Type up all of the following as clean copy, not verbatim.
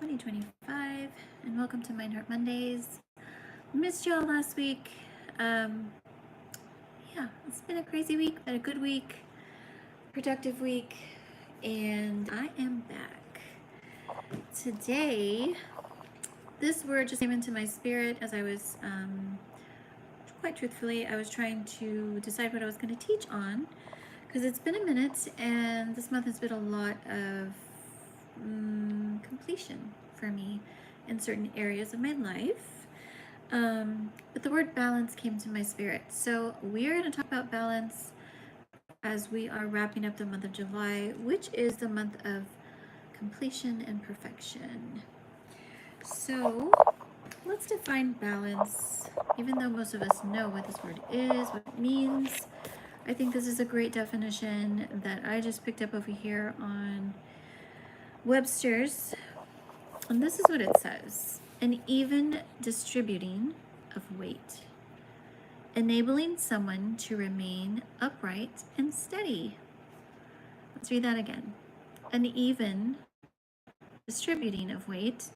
2025, and welcome to Mind Heart Mondays. Missed y'all last week. Yeah, it's been a crazy week, but a good week, productive week, and I am back. Today, this word just came into my spirit as I was, quite truthfully, I was trying to decide what I was going to teach on, because it's been a minute, and this month has been a lot of completion for me in certain areas of my life. But the word balance came to my spirit. So we're going to talk about balance as we are wrapping up the month of July, which is the month of completion and perfection. So let's define balance. Even though most of us know what this word is, what it means, I think this is a great definition that I just picked up over here on Webster's. And this is what it says: an even distributing of weight, enabling someone to remain upright and steady. Let's read that again. An even distributing of weight,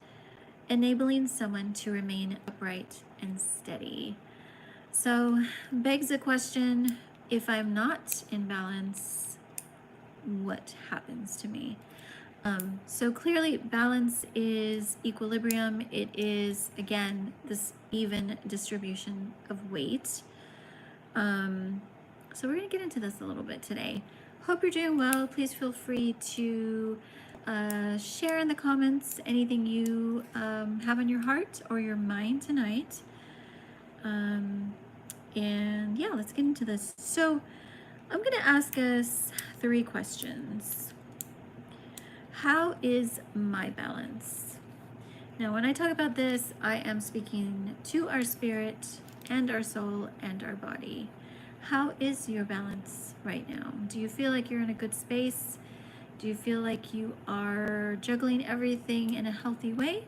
enabling someone to remain upright and steady. So, begs the question, if I'm not in balance, what happens to me? So clearly balance is equilibrium. It is, again, this even distribution of weight. So we're going to get into this a little bit today. Hope you're doing well. Please feel free to share in the comments anything you have on your heart or your mind tonight. And yeah, let's get into this. So I'm going to ask us 3 questions. How is my balance? Now, when I talk about this, I am speaking to our spirit and our soul and our body. How is your balance right now? Do you feel like you're in a good space? Do you feel like you are juggling everything in a healthy way?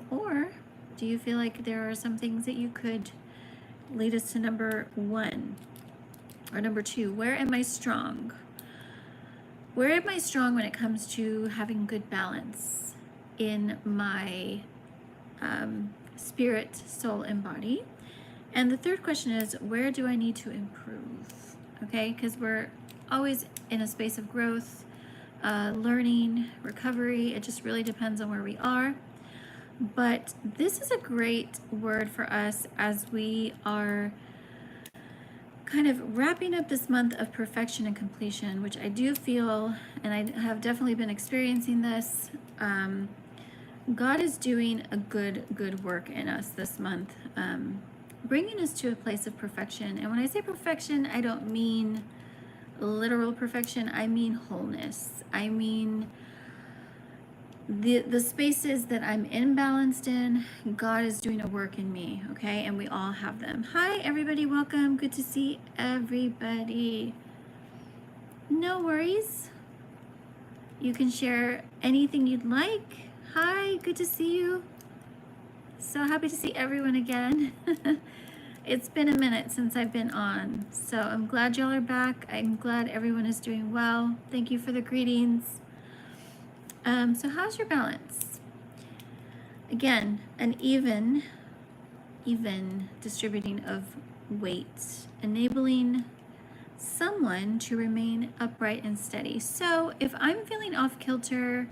Or do you feel like there are some things that you could lead us to number 1 or number 2? Where am I strong? Where am I strong when it comes to having good balance in my spirit, soul, and body? And the third question is, where do I need to improve? Okay, because we're always in a space of growth, learning, recovery. It just really depends on where we are. But this is a great word for us as we are kind of wrapping up this month of perfection and completion, which I do feel, and I have definitely been experiencing this, God is doing a good work in us this month, bringing us to a place of perfection. And when I say perfection, I don't mean literal perfection. I mean wholeness. I mean the spaces that I'm imbalanced in, God is doing a work in me, okay? And we all have them. Hi, everybody. Welcome. Good to see everybody. No worries. You can share anything you'd like. Hi, good to see you. So happy to see everyone again. It's been a minute since I've been on, so I'm glad y'all are back. I'm glad everyone is doing well. Thank you for the greetings. So how's your balance? Again, an even distributing of weight, enabling someone to remain upright and steady. So if I'm feeling off kilter,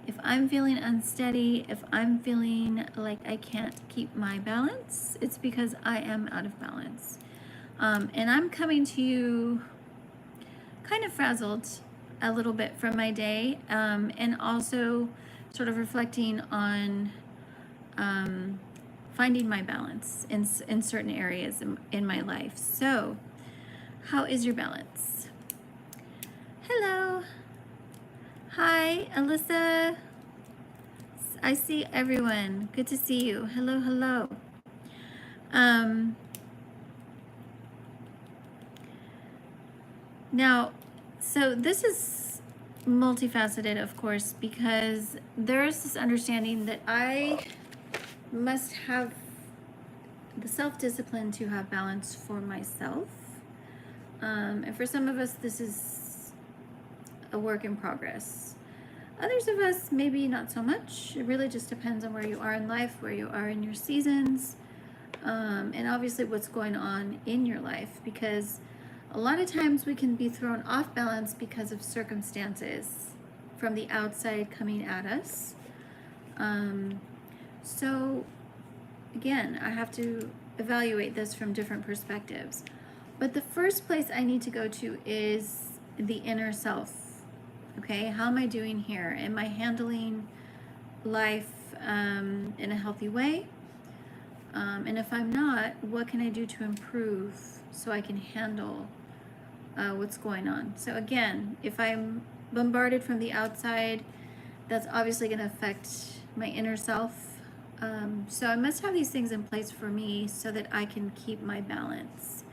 if I'm feeling unsteady, if I'm feeling like I can't keep my balance, it's because I am out of balance. And I'm coming to you kind of frazzled a little bit from my day, and also sort of reflecting on finding my balance in certain areas in my life. So how is your balance? Hello. Hi, Alyssa. I see everyone. Good to see you. Hello. Now, so this is multifaceted, of course, because there is this understanding that I must have the self-discipline to have balance for myself. And for some of us, this is a work in progress. Others of us, maybe not so much. It really just depends on where you are in life, where you are in your seasons, and obviously what's going on in your life, because a lot of times we can be thrown off balance because of circumstances from the outside coming at us. So again, I have to evaluate this from different perspectives. But the first place I need to go to is the inner self. Okay, how am I doing here? Am I handling life in a healthy way? And if I'm not, what can I do to improve so I can handle what's going on? So again, if I'm bombarded from the outside, that's obviously going to affect my inner self. So I must have these things in place for me so that I can keep my balance.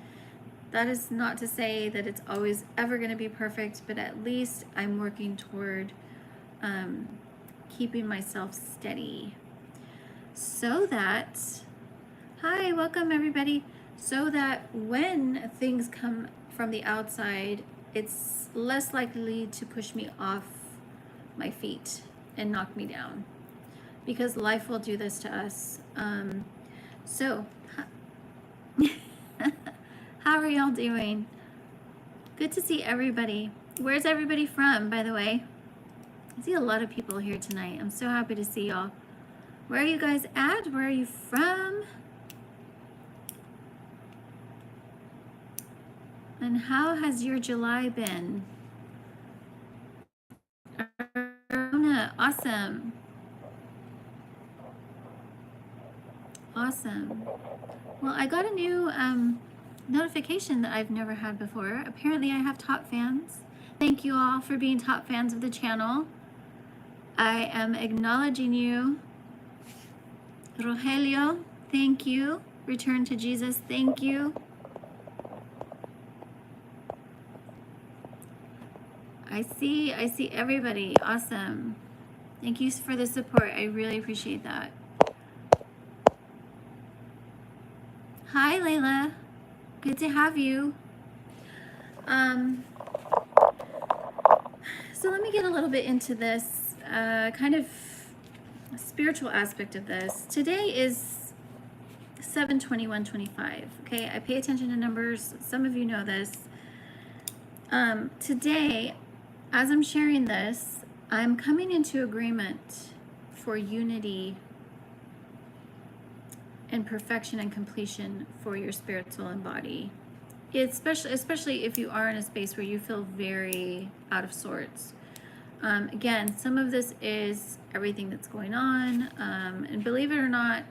That is not to say that it's always ever going to be perfect, but at least I'm working toward keeping myself steady so that, hi, welcome everybody, so that when things come from the outside, it's less likely to push me off my feet and knock me down, because life will do this to us. So how are y'all doing? Good to see everybody. Where's everybody from, by the way? I see a lot of people here tonight. I'm so happy to see y'all. Where are you guys at? Where are you from? And how has your July been? Awesome. Awesome. Well, I got a new notification that I've never had before. Apparently I have top fans. Thank you all for being top fans of the channel. I am acknowledging you. Rogelio, thank you. Return to Jesus, thank you. I see everybody. Awesome. Thank you for the support. I really appreciate that. Hi, Layla. Good to have you. So let me get a little bit into this kind of spiritual aspect of this. Today is 7/21/25. Okay, I pay attention to numbers. Some of you know this. Today, as I'm sharing this, I'm coming into agreement for unity and perfection and completion for your spirit, soul, and body. Especially if you are in a space where you feel very out of sorts. Again, some of this is everything that's going on, and believe it or not,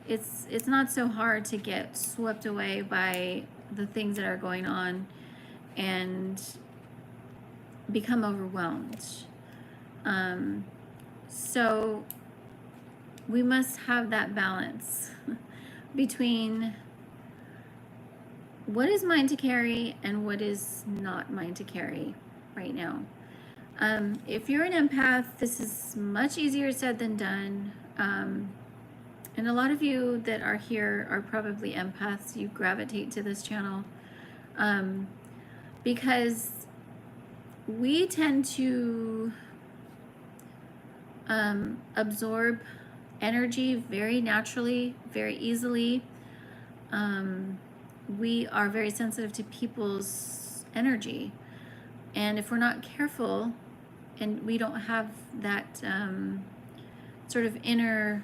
it's not so hard to get swept away by the things that are going on and become overwhelmed. So we must have that balance between what is mine to carry and what is not mine to carry right now. If you're an empath, this is much easier said than done. And a lot of you that are here are probably empaths. You gravitate to this channel because we tend to absorb energy very naturally, very easily. We are very sensitive to people's energy. And if we're not careful and we don't have that sort of inner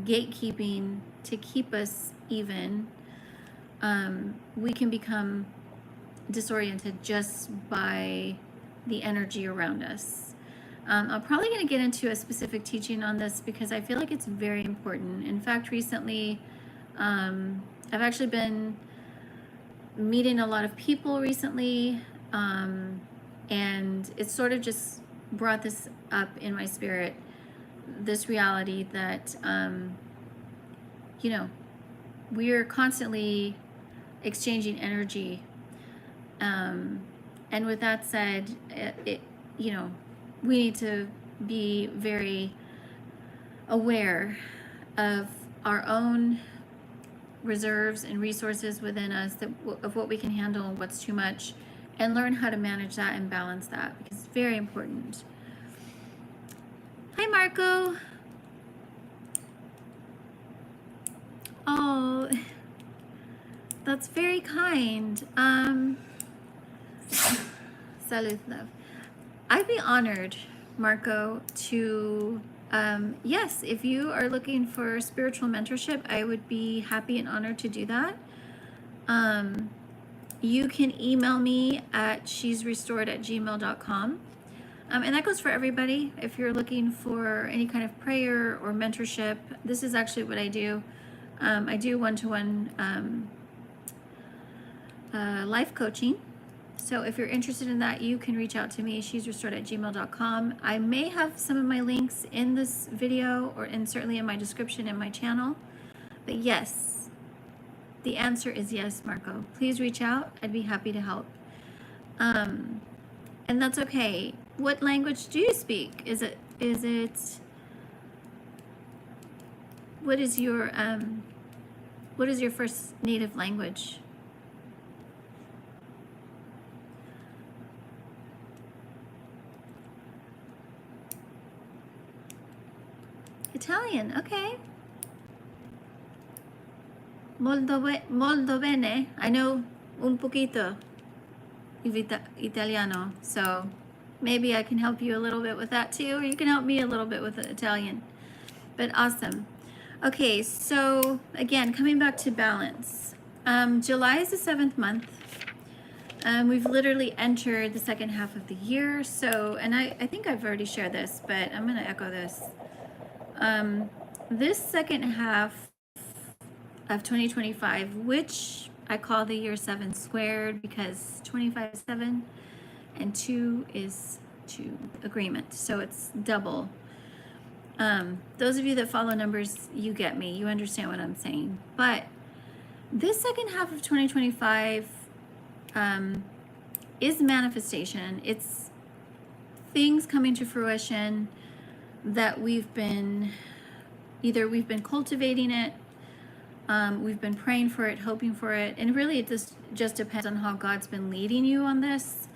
gatekeeping to keep us even, we can become disoriented just by the energy around us. I'm probably going to get into a specific teaching on this because I feel like it's very important. In fact, recently, I've actually been meeting a lot of people recently, and it sort of just brought this up in my spirit, this reality that, we're constantly exchanging energy. And with that said, we need to be very aware of our own reserves and resources within us, of what we can handle and what's too much, and learn how to manage that and balance that, because it's very important. Marco. Oh, that's very kind. Salud, love. I'd be honored, Marco, to, yes, if you are looking for spiritual mentorship, I would be happy and honored to do that. You can email me at shesrestored@gmail.com. And that goes for everybody. If you're looking for any kind of prayer or mentorship, this is actually what I do. I do one-to-one life coaching. So if you're interested in that, you can reach out to me, shesrestored@gmail.com. I may have some of my links in this video and certainly in my description in my channel. But yes, the answer is yes, Marco. Please reach out. I'd be happy to help. And that's okay. What language do you speak? What is your first native language? Italian, okay. Molto bene. I know un poquito Italiano, so maybe I can help you a little bit with that too, or you can help me a little bit with the Italian. But awesome. Okay, so again, coming back to balance. July is the 7th month. We've literally entered the second half of the year. So, and I think I've already shared this, but I'm going to echo this. This second half of 2025, which I call the year 7 squared because 25 is 7 and 2 is 2 agreement. So it's double. Those of you that follow numbers, you get me. You understand what I'm saying. But this second half of 2025 is manifestation. It's things coming to fruition that we've been cultivating it, we've been praying for it, hoping for it, and really it just depends on how God's been leading you on this,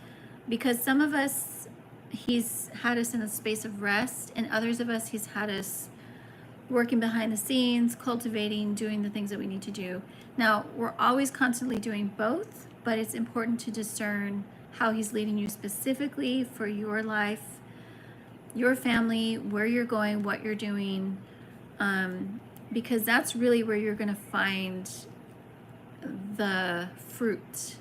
because some of us, he's had us in a space of rest, and others of us, he's had us working behind the scenes, cultivating, doing the things that we need to do. Now, we're always constantly doing both, but it's important to discern how he's leading you specifically for your life, your family, where you're going, what you're doing, because that's really where you're going to find the fruit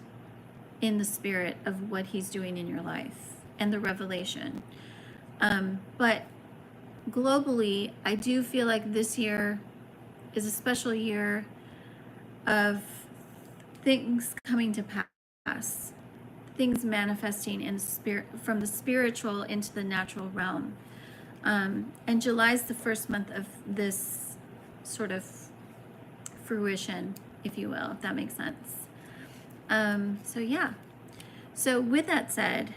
in the spirit of what he's doing in your life and the revelation. But globally, I do feel like this year is a special year of things coming to pass, things manifesting in spirit, from the spiritual into the natural realm. And July is the first month of this sort of fruition, if you will, if that makes sense. So yeah. So with that said,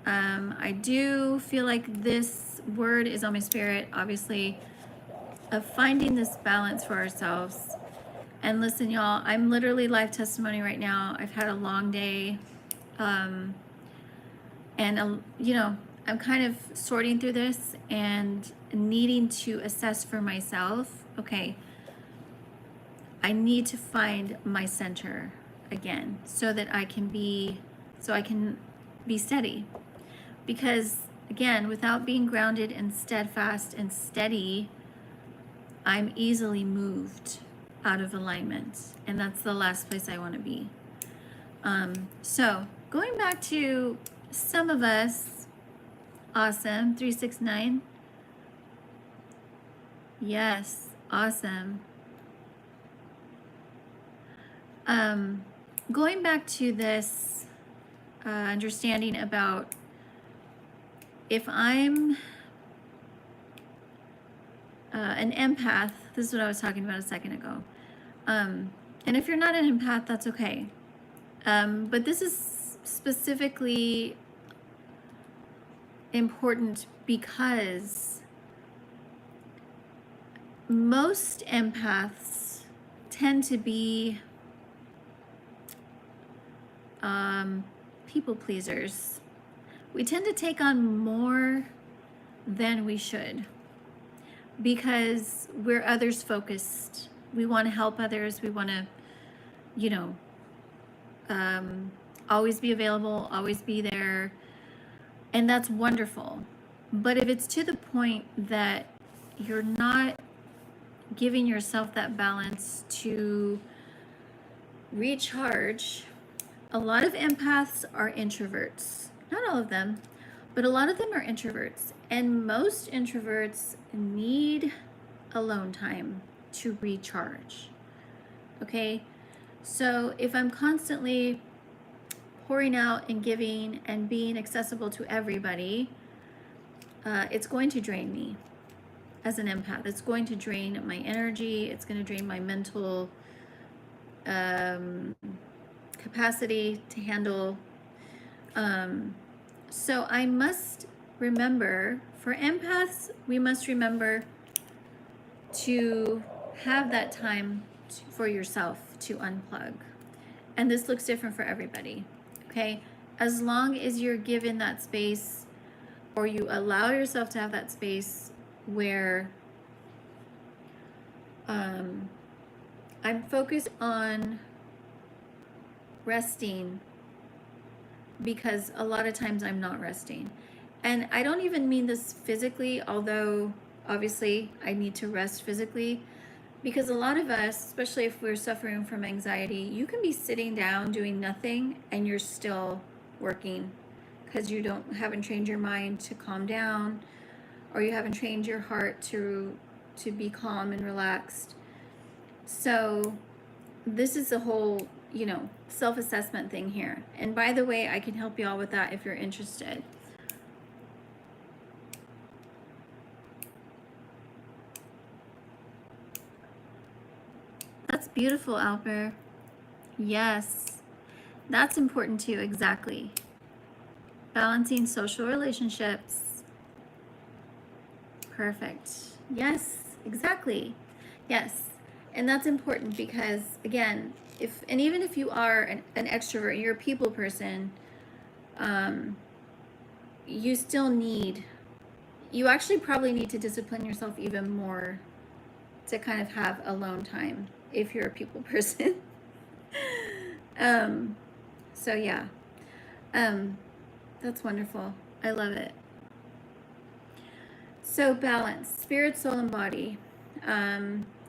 I do feel like this word is on my spirit, obviously, of finding this balance for ourselves. And listen, y'all, I'm literally live testimony right now. I've had a long day. You know, I'm kind of sorting through this and needing to assess for myself, okay, I need to find my center again so that I can be steady. Because again, without being grounded and steadfast and steady, I'm easily moved out of alignment, and that's the last place I want to be. So going back to some of us, awesome, 369. Yes, awesome. Going back to this understanding about if I'm an empath, this is what I was talking about a second ago. And if you're not an empath, that's okay. But this is specifically important because most empaths tend to be people pleasers. We tend to take on more than we should. because we're others focused. We want to help others. We want to, you know, always be available, always be there. And that's wonderful. But if it's to the point that you're not giving yourself that balance to recharge, a lot of empaths are introverts. Not all of them, but a lot of them are introverts. And most introverts need alone time to recharge. Okay? So if I'm constantly pouring out and giving and being accessible to everybody, it's going to drain me as an empath. It's going to drain my energy. It's going to drain my mental capacity to handle. So I must remember, for empaths, we must remember to have that time for yourself to unplug. And this looks different for everybody, okay? As long as you're given that space, or you allow yourself to have that space where I'm focused on resting, because a lot of times I'm not resting. And I don't even mean this physically, although obviously I need to rest physically, because a lot of us, especially if we're suffering from anxiety, you can be sitting down doing nothing and you're still working because you haven't trained your mind to calm down, or you haven't trained your heart to be calm and relaxed. So this is a whole, self-assessment thing here. And by the way, I can help you all with that if you're interested. That's beautiful, Alper. Yes, that's important too, exactly. Balancing social relationships. Perfect. Yes, exactly. Yes. And that's important because, again, even if you are an extrovert, you're a people person, you actually probably need to discipline yourself even more to kind of have alone time if you're a people person. So yeah, that's wonderful. I love it. So balance, spirit, soul, and body.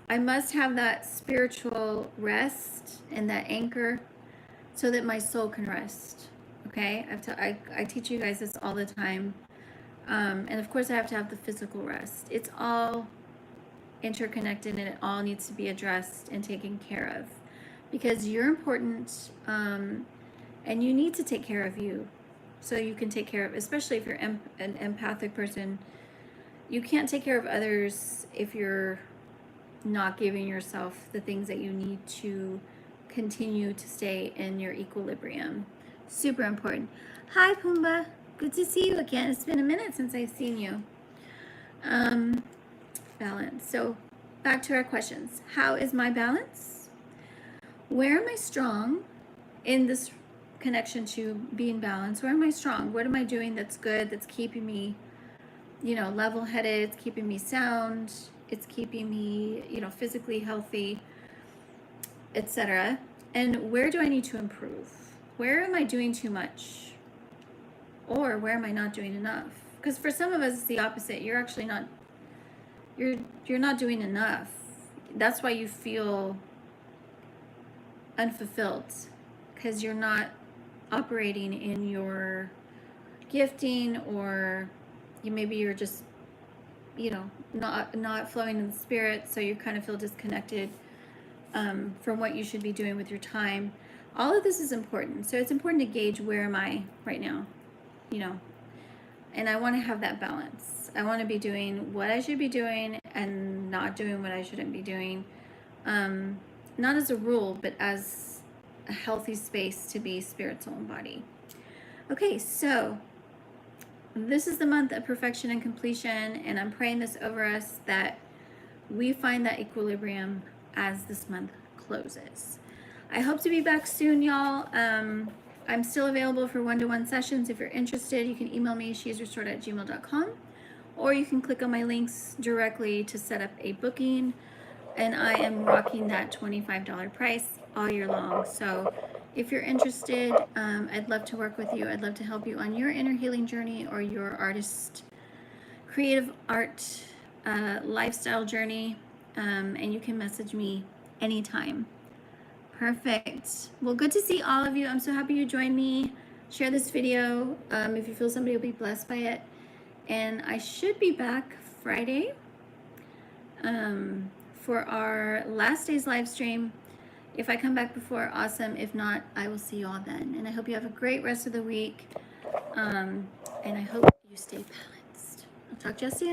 I must have that spiritual rest and that anchor so that my soul can rest. Okay, I teach you guys this all the time. And of course I have to have the physical rest. It's all interconnected and it all needs to be addressed and taken care of, because you're important, and you need to take care of you so you can take care of, especially if you're an empathic person, you can't take care of others if you're not giving yourself the things that you need to continue to stay in your equilibrium. Super important. Hi, Pumbaa. Good to see you again. It's been a minute since I've seen you. Balance. So back to our questions. How is my balance? Where am I strong in this connection to being balanced? Where am I strong? What am I doing that's good, that's keeping me, level-headed? It's keeping me sound. It's keeping me, physically healthy, etc. And where do I need to improve? Where am I doing too much? Or where am I not doing enough? Because for some of us, it's the opposite. You're actually not, you're not doing enough. That's why you feel unfulfilled, because you're not operating in your gifting, or maybe you're just, not flowing in the spirit, so you kind of feel disconnected from what you should be doing with your time. All of this is important. So it's important to gauge, where am I right now, and I want to have that balance. I want to be doing what I should be doing and not doing what I shouldn't be doing. Not as a rule, but as a healthy space to be spirit, soul, and body. Okay, so this is the month of perfection and completion, and I'm praying this over us, that we find that equilibrium as this month closes. I hope to be back soon, y'all. I'm still available for one-to-one sessions. If you're interested, you can email me, sheisrestored@gmail.com, or you can click on my links directly to set up a booking. And I am rocking that $25 price all year long. So if you're interested, I'd love to work with you. I'd love to help you on your inner healing journey or your artist, creative art, lifestyle journey. And you can message me anytime. Perfect. Well, good to see all of you. I'm so happy you joined me. Share this video if you feel somebody will be blessed by it. And I should be back Friday for our last day's live stream. If I come back before, awesome. If not, I will see you all then. And I hope you have a great rest of the week. And I hope you stay balanced. I'll talk to you soon.